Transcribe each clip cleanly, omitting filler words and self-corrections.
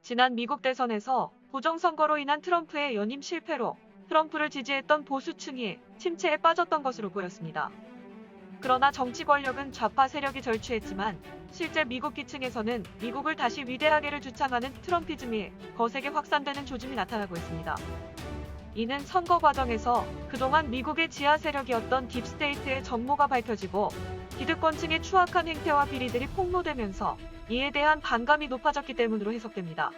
지난 미국 대선에서 부정선거로 인한 트럼프의 연임 실패로 트럼프를 지지했던 보수층이 침체에 빠졌던 것으로 보였습니다. 그러나 정치 권력은 좌파 세력이 절취했지만 실제 미국 기층에서는 미국을 다시 위대하게를 주창하는 트럼피즘이 거세게 확산되는 조짐이 나타나고 있습니다. 이는 선거 과정에서 그동안 미국의 지하 세력이었던 딥스테이트의 정모가 밝혀지고 기득권층의 추악한 행태와 비리들이 폭로되면서 이에 대한 반감이 높아졌기 때문으로 해석됩니다.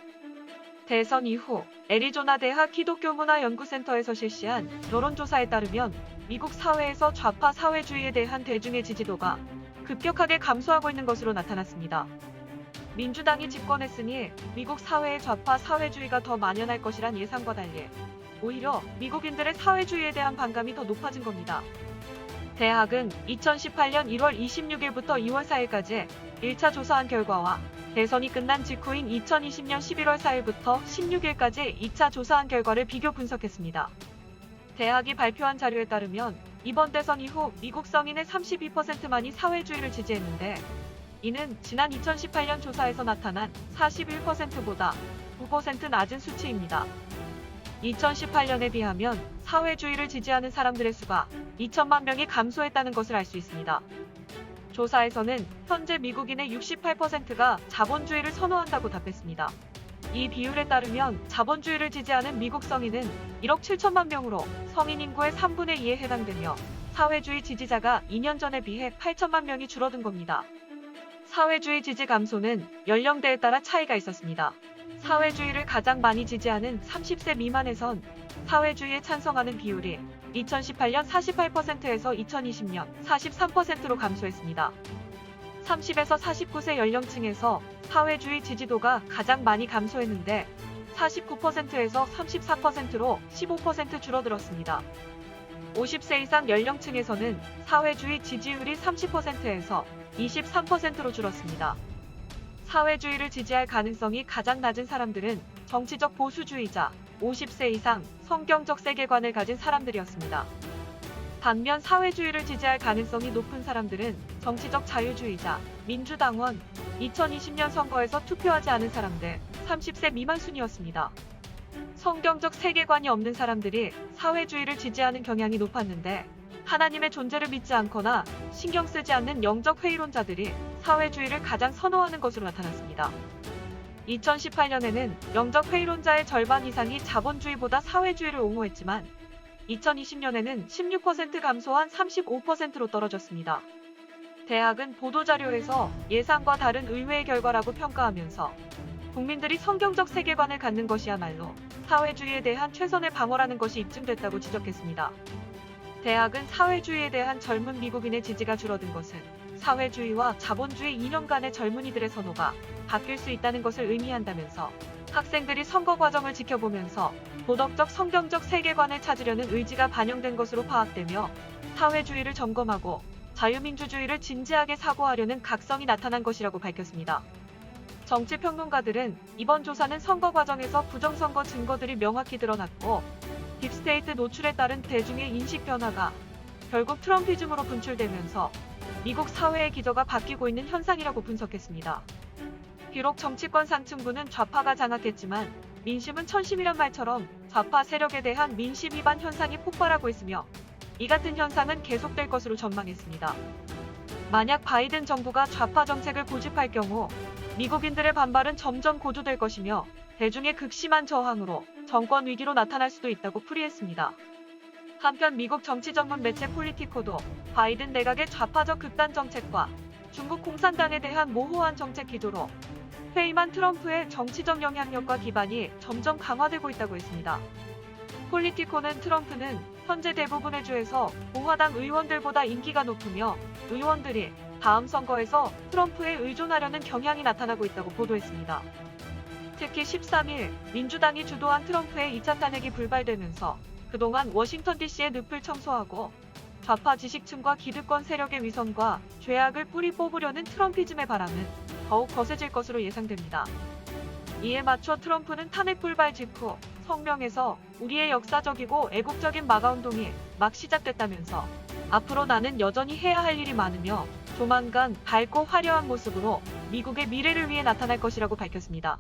대선 이후 애리조나 대학 기독교문화연구센터에서 실시한 여론조사에 따르면 미국 사회에서 좌파 사회주의에 대한 대중의 지지도가 급격하게 감소하고 있는 것으로 나타났습니다. 민주당이 집권했으니 미국 사회의 좌파 사회주의가 더 만연할 것이란 예상과 달리 오히려 미국인들의 사회주의에 대한 반감이 더 높아진 겁니다. 대학은 2018년 1월 26일부터 2월 4일까지 1차 조사한 결과와 대선이 끝난 직후인 2020년 11월 4일부터 16일까지 2차 조사한 결과를 비교 분석했습니다. 대학이 발표한 자료에 따르면 이번 대선 이후 미국 성인의 32%만이 사회주의를 지지했는데 이는 지난 2018년 조사에서 나타난 41%보다 9% 낮은 수치입니다. 2018년에 비하면 사회주의를 지지하는 사람들의 수가 2천만 명이 감소했다는 것을 알 수 있습니다. 조사에서는 현재 미국인의 68%가 자본주의를 선호한다고 답했습니다. 이 비율에 따르면 자본주의를 지지하는 미국 성인은 1억 7천만 명으로 성인 인구의 3분의 2에 해당되며 사회주의 지지자가 2년 전에 비해 8천만 명이 줄어든 겁니다. 사회주의 지지 감소는 연령대에 따라 차이가 있었습니다. 사회주의를 가장 많이 지지하는 30세 미만에선 사회주의에 찬성하는 비율이 2018년 48%에서 2020년 43%로 감소했습니다. 30에서 49세 연령층에서 사회주의 지지도가 가장 많이 감소했는데 49%에서 34%로 15% 줄어들었습니다. 50세 이상 연령층에서는 사회주의 지지율이 30%에서 23%로 줄었습니다. 사회주의를 지지할 가능성이 가장 낮은 사람들은 정치적 보수주의자, 50세 이상, 성경적 세계관을 가진 사람들이었습니다. 반면 사회주의를 지지할 가능성이 높은 사람들은 정치적 자유주의자, 민주당원, 2020년 선거에서 투표하지 않은 사람들, 30세 미만 순이었습니다. 성경적 세계관이 없는 사람들이 사회주의를 지지하는 경향이 높았는데 하나님의 존재를 믿지 않거나 신경 쓰지 않는 영적 회의론자들이 사회주의를 가장 선호하는 것으로 나타났습니다. 2018년에는 영적 회의론자의 절반 이상이 자본주의보다 사회주의를 옹호했지만 2020년에는 16% 감소한 35%로 떨어졌습니다. 대학은 보도자료에서 예상과 다른 의외의 결과라고 평가하면서 국민들이 성경적 세계관을 갖는 것이야말로 사회주의에 대한 최선의 방어라는 것이 입증됐다고 지적했습니다. 대학은 사회주의에 대한 젊은 미국인의 지지가 줄어든 것은 사회주의와 자본주의 이념 간의 젊은이들의 선호가 바뀔 수 있다는 것을 의미한다면서 학생들이 선거 과정을 지켜보면서 도덕적 성경적 세계관을 찾으려는 의지가 반영된 것으로 파악되며 사회주의를 점검하고 자유민주주의를 진지하게 사고하려는 각성이 나타난 것이라고 밝혔습니다. 정치평론가들은 이번 조사는 선거 과정에서 부정선거 증거들이 명확히 드러났고 딥스테이트 노출에 따른 대중의 인식 변화가 결국 트럼피즘으로 분출되면서 미국 사회의 기저가 바뀌고 있는 현상이라고 분석했습니다. 비록 정치권 상층부는 좌파가 장악했지만 민심은 천심이란 말처럼 좌파 세력에 대한 민심 위반 현상이 폭발하고 있으며 이 같은 현상은 계속될 것으로 전망했습니다. 만약 바이든 정부가 좌파 정책을 고집할 경우 미국인들의 반발은 점점 고조될 것이며 대중의 극심한 저항으로 정권 위기로 나타날 수도 있다고 풀이했습니다. 한편 미국 정치 전문 매체 폴리티코도 바이든 내각의 좌파적 극단 정책과 중국 공산당에 대한 모호한 정책 기조로 퇴임한 트럼프의 정치적 영향력과 기반이 점점 강화되고 있다고 했습니다. 폴리티코는 트럼프는 현재 대부분의 주에서 공화당 의원들보다 인기가 높으며 의원들이 다음 선거에서 트럼프에 의존하려는 경향이 나타나고 있다고 보도했습니다. 특히 13일 민주당이 주도한 트럼프의 2차 탄핵이 불발되면서 그동안 워싱턴 DC의 늪을 청소하고 좌파 지식층과 기득권 세력의 위선과 죄악을 뿌리 뽑으려는 트럼피즘의 바람은 더욱 거세질 것으로 예상됩니다. 이에 맞춰 트럼프는 탄핵 불발 직후 성명에서 우리의 역사적이고 애국적인 마가 운동이 막 시작됐다면서 앞으로 나는 여전히 해야 할 일이 많으며 조만간 밝고 화려한 모습으로 미국의 미래를 위해 나타날 것이라고 밝혔습니다.